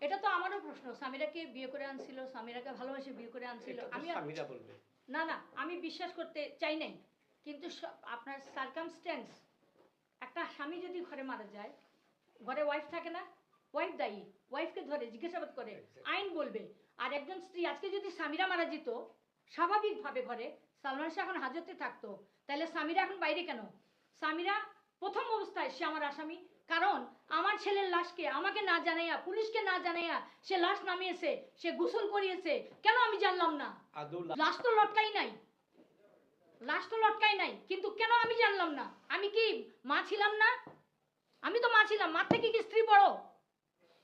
এটা তো আমারও প্রশ্ন। সামিরাকে বিয়ে করে আনছিল, সামিরাকে ভালোবেসে বিয়ে করে আনছিল। আমি সামিরা বলবে না না, আমি বিশ্বাস করতে চাই নাই। কিন্তু আপনার সার্কামস্ট্যান্স, একটা স্বামী যদি ঘরে মারা যায়, ঘরে ওয়াইফ থাকে না, ওয়াইফ দায়ী, ওয়াইফকে ধরে জিজ্ঞাসাবাদ করে, আইন বলবে। আর একজন স্ত্রী, আজকে যদি স্বামীরা মারা যেত স্বাভাবিকভাবে ঘরে, সালমান শাহ এখন হাজতে থাকতো, তাহলে স্বামীরা এখন বাইরে কেন? স্বামীরা প্রথম অবস্থায় সে আমার আসামি, কারণ আমার ছেলের লাশকে আমাকে না জানাইয়া, পুলিশকে না জানাইয়া সে লাশ নামিয়েছে, সে গোসল করিয়েছে, কেন আমি জানলাম না? লাশ তো লটকাই নাই, লাশ তো লটকাই নাই, কিন্তু কেন আমি জানলাম না? আমি কি মা ছিলাম না? আমি তো মা ছিলাম, মার থেকে কি স্ত্রী বড়?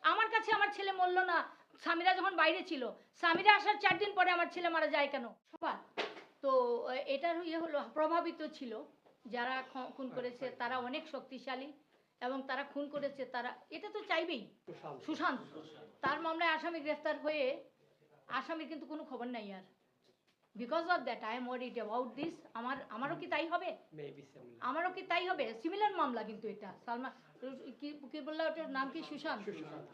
আমার কাছে আমার ছেলে মরল না স্বামীরা যখন বাইরে ছিল, স্বামীরা আসার 4 দিন পরে আমার ছেলে মারা যায় কেন? সবার তো এটার হলো প্রভাবিত ছিল যারা খুন করেছে, তারা অনেক শক্তিশালী এবং তারা খুন করেছে, তারা এটা তো চাইবেই। সুশান্ত, তার মামলায় আসামি গ্রেফতার হয়ে, আসামির কিন্তু কোনো খবর নাই আর। Because of that I am worried about this. আমারও কি তাই হবে? আমারও কি তাই হবে? সিমিলার মামলা কিন্তু এটা। সালমান কি বললা, ওটার নাম কি? সুশান্ত।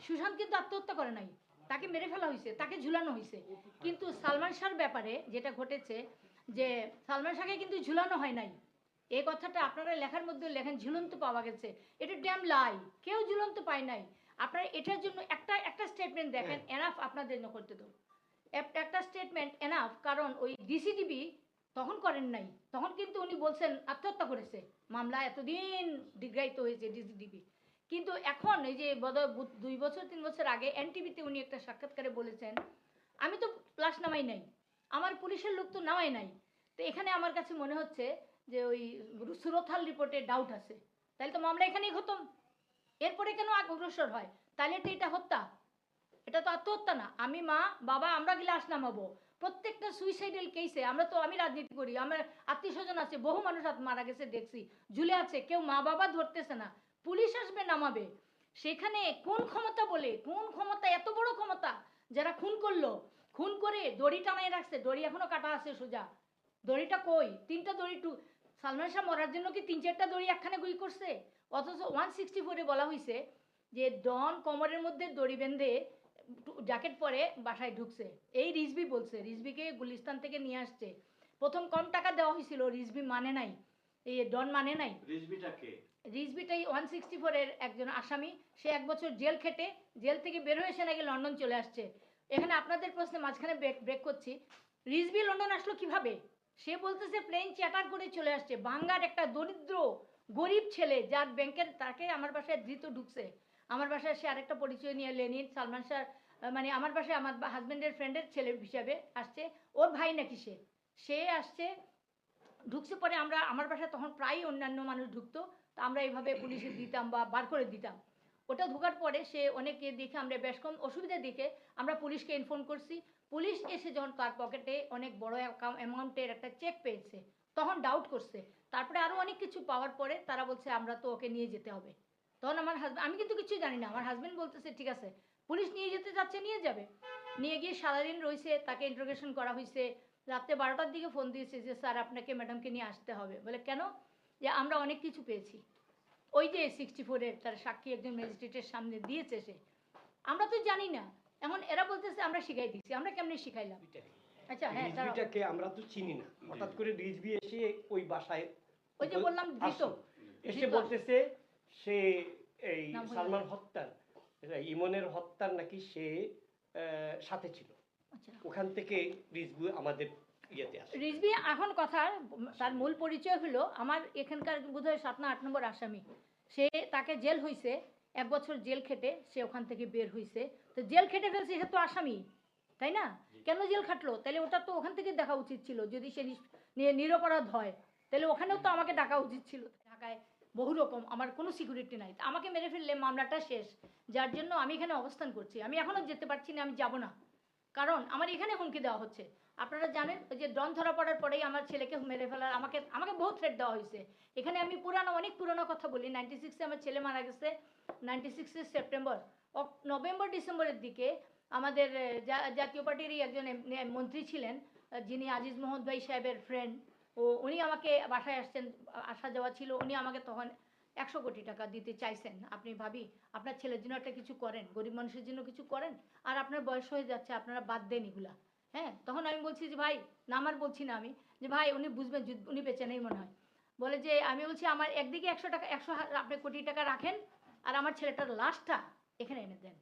সুশান্ত কিন্তু আত্মহত্যা করে নাই, তাকে মেরে ফেলা হয়েছে, তাকে ঝুলানো হয়েছে। কিন্তু সালমান শাহর ব্যাপারে যেটা ঘটেছে, যে সালমান শাহকে কিন্তু ঝুলানো হয় নাই। এই কথাটা আপনারা লেখার মধ্যে লেখেন ঝুলন্ত পাওয়া গেছে, এটা ড্যাম লাই, কেউ ঝুলন্ত পায় নাই। আপনারা এটার জন্য একটা স্টেটমেন্ট দেখেন, এনাফ আপনাদের জন্য করতে দাও, একটা স্টেটমেন্ট এনাফ। কারণ ওই ডিসিটিভি তখন করেন নাই, তখন কিন্তু উনি বলছেন আত্মহত্যা করেছে, মামলা এতদিন দীর্ঘায়িত হয়েছে ডিসিটিভি। কিন্তু এখন এই যে 2 বছর 3 বছর আগে এনটিভিতে উনি একটা সাক্ষাৎকারে বলেছেন, আমি তো প্লাস নামাই নাই, আমার পুলিশের লোক তো নামাই নাই। তো এখানে আমার কাছে মনে হচ্ছে যে ওই সুরথাল রিপোর্টে ডাউট আছে, তাহলে তো মামলা এখানেই খতম। এরপরে কেন অগ্রসর হয়? তাহলে তো এটা হত্যা, এটা তো আত্মহত্যা না। আমি মা বাবা আমরা গেলে আস নামাবো। প্রত্যেকটা সুইসাইডাল কেসে আমি রাজনীতি করি, আমার আত্মীয় স্বজন আছে, বহু মানুষ মারা গেছে দেখছি, ঝুলে আছে, কেউ মা বাবা ধরতেছে না, পুলিশ আসবে নামাবে। সেখানে কোন ক্ষমতা বলে, কোন ক্ষমতা, এত বড় ক্ষমতা যারা খুন করলো, খুন করে দড়ি টানাই রাখছে, দড়ি এখনো কাটা আছে সোজা, দড়িটা কই? 3টা দড়ি সালমান শাহ মরার জন্য কি 3-4টা দড়ি একখানে গুলি করছে? অথচ 164-এ বলা হয়েছে যে ডন কোমরের মধ্যে দড়ি বেঁধে জ্যাকেট পরে বাসায় ঢুকছে। এই রিজভি বলছে, রিজভিকে গুলিস্তান থেকে নিয়ে আসছে, প্রথম কম টাকা দেওয়া হয়েছিল, রিজভি মানে নাই, এই ডন মানে নাই। রিজভিটাই 164-এর একজন আসামি, সে 1 বছর জেল খেটে জেল থেকে বের হয়ে এসে নাকি লন্ডন চলে আসছে। এখানে আপনাদের প্রশ্নে মাঝখানে ব্রেক করছি, রিজভি লন্ডন আসলো কিভাবে? সে বলতেছে প্লেন চ্যাটার করে চলে আসছে। বাঙ্গার একটা দরিদ্র গরিব ছেলে, যার ব্যাংকের, তাকে আমার বাসায় ধৃত ঢুকছে, আমার বাসায় সে আরেকটা পরিচয় নিয়ে লেনিন সালমান শাহ, মানে আমার বাসায় আমার হাজব্যান্ডের ফ্রেন্ডের ছেলে হিসাবে আসছে, ওর ভাই নাকি সে আসছে, ঢুকছে। পরে আমার বাসায় তখন প্রায় অন্যান্য মানুষ ঢুকতো, তো আমরা এইভাবে পুলিশে দিতাম বা বার করে দিতাম। ওটা ঢোকার পরে সে অনেকে দেখে, আমরা বেশ কম অসুবিধা দেখে আমরা পুলিশকে ইনফর্ম করছি। পুলিশ এসে যখন তার পকেটে অনেক বড় অ্যামাউন্টের একটা চেক পেয়েছে, তখন ডাউট করছে। তারপরে আরও অনেক কিছু পাওয়ার পরে তারা বলছে আমরা তো ওকে নিয়ে যেতে হবে। তখন আমার হাজব্যান্ড, আমি কিন্তু কিছুই জানি না, আমার হাজব্যান্ড বলতেছে ঠিক আছে, পুলিশ নিয়ে যেতে যাচ্ছে নিয়ে যাবে। নিয়ে গিয়ে সারাদিন রয়েছে, তাকে ইন্টারোগেশন করা হয়েছে। রাত্রে 12টার দিকে ফোন দিয়েছে যে স্যার আপনাকে ম্যাডামকে নিয়ে আসতে হবে। বলে কেন? যে আমরা অনেক কিছু পেয়েছি। ওই যে 64-এর তার সাক্ষী একজন ম্যাজিস্ট্রেটের সামনে দিয়েছে সে, আমরা তো জানি না। এখন এরা বলতেছে আমরা শিখাই দিচ্ছি, আমরা কেমনে শিখাইলাম? আচ্ছা হ্যাঁ, রিজভিটাকে আমরা তো চিনি না, হঠাৎ করে রিজভি এসে ওই বাসায়, ওই যে বললাম ধৃত, এসে বলতেছে সে এই সালমান হত্যার, ইমনের হত্যার নাকি সে সাথে ছিল। ওখান থেকে রিজভি আমাদের ইয়েতে আসে। রিজভি এখন কথা, তার মূল পরিচয় হলো আমার এখানকার বোধহয় 7 না 8 নম্বর আসামি। সে, তাকে জেল হয়েছে 1 বছর জেল খেটে সে ওখান থেকে বের হয়েছে। তো জেল খেটে ফেলছে, সে তো আসামি, তাই না? কেন জেল খাটলো? তাহলে ওটা তো ওখান থেকে দেখা উচিত ছিল। যদি সে নিরপরাধ হয়, তাহলে ওখানেও তো আমাকে ডাকা উচিত ছিল। ঢাকায় বহু রকম, আমার কোনো সিকিউরিটি নাই, আমাকে মেরে ফেললে মামলাটা শেষ। যার জন্য আমি এখানে অবস্থান করছি, আমি এখনো যেতে পারছি না, আমি যাব না, কারণ আমার এখানে হুমকি দেওয়া হচ্ছে। আপনারা জানেন যে ডন ধরা পড়ার পরেই আমার ছেলেকে মেরে ফেলার আমাকে বহু থ্রেট দেওয়া হয়েছে। এখানে আমি অনেক পুরানো কথা বলি। 96-এ আমার ছেলে মারা গেছে, 96-এর সেপ্টেম্বর, নভেম্বর ডিসেম্বরের দিকে আমাদের জাতীয় পার্টিরই একজন মন্ত্রী ছিলেন, যিনি আজিজ মোহাম্মদ ভাই সাহেবের ফ্রেন্ড, উনি আমাকে বাসায় আসছেন, আসা যাওয়া ছিল, উনি আমাকে তখন 100 কোটি টাকা দিতে চাইছেন, আপনি ভাবি আপনার ছেলের জন্য একটা কিছু করেন, গরিব মানুষের জন্য কিছু করেন, আর আপনার বয়স হয়ে যাচ্ছে, আপনারা বাদ দেন এগুলা। হ্যাঁ, তখন আমি বলছি যে ভাই, না আমার বলছি না আমি, যে ভাই উনি বুঝবেন, উনি বেঁচে নেই মনে হয়। বলে যে আমি বলছি আমার একদিকে 100 টাকা, 100 আপনি কোটি টাকা রাখেন, আর আমার ছেলেটার লাশটা এখানে এনে দেন।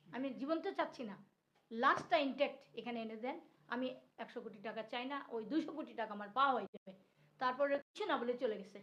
আমি জীবন্ত চাচ্ছি না, লাশটা ইনটেক্ট এখানে এনে দেন। আমি 100 কোটি টাকা চাই না, ওই 200 কোটি টাকা আমার পাওয়া হয়ে যাবে। তারপরে কিছু না বলে চলে গেছে।